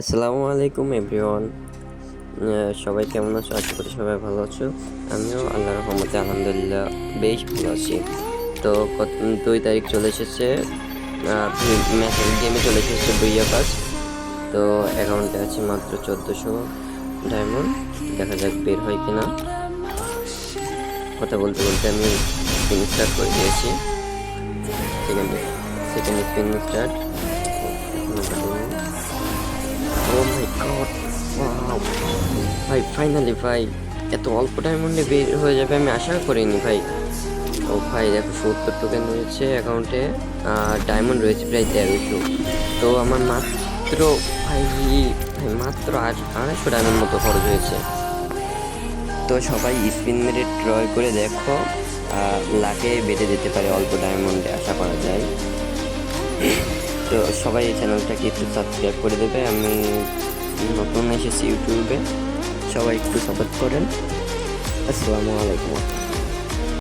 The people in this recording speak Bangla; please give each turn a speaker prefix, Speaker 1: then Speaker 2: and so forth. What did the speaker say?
Speaker 1: আসসালামু আলাইকুম এভরিওয়ান। সবাই কেমন আছো? আশা করি সবাই ভালো আছো। আমিও আল্লাহর রহমতে আলহামদুলিল্লাহ বেশ ভালো আছি। তো 2 তারিখ চলে এসেছে, ম্যাচের গেমে চলে এসেছে বুইয়া পাস। তো অ্যাকাউন্টে আছে মাত্র 1400 ডায়মন্ড। দেখা যাক বের হয় কিনা। কথা বলতে বলতে আমি স্পিন স্টার্ট করে দিয়েছি। Second second spin start. এখনো কাটেনি। ও মাই গড, ওয়াও ভাই, ফাইনালি ভাই, এত অল্প ডায়মন্ডে বের হয়ে যাবে আমি আশা করিনি ভাই। ও ভাই দেখো, 70 টোকেন রয়েছে অ্যাকাউন্টে, আর ডায়মন্ড রয়েছে প্রায় 1300। তো আমার মাত্র ভাই ভাই মাত্র 250 ডায়মন্ড মতো খরচ হয়েছে। তো সবাই স্পিন মেরে ট্রয় করে দেখো, লাখে বেড়ে যেতে পারে অল্প ডায়মন্ডে, আশা করা যায়। তো সবাই এই চ্যানেলটাকে একটু সাবস্ক্রাইব করে দেবে। আমি নতুন এসেছি ইউটিউবে, সবাই একটু সাপোর্ট করেন। আসসালামু আলাইকুম।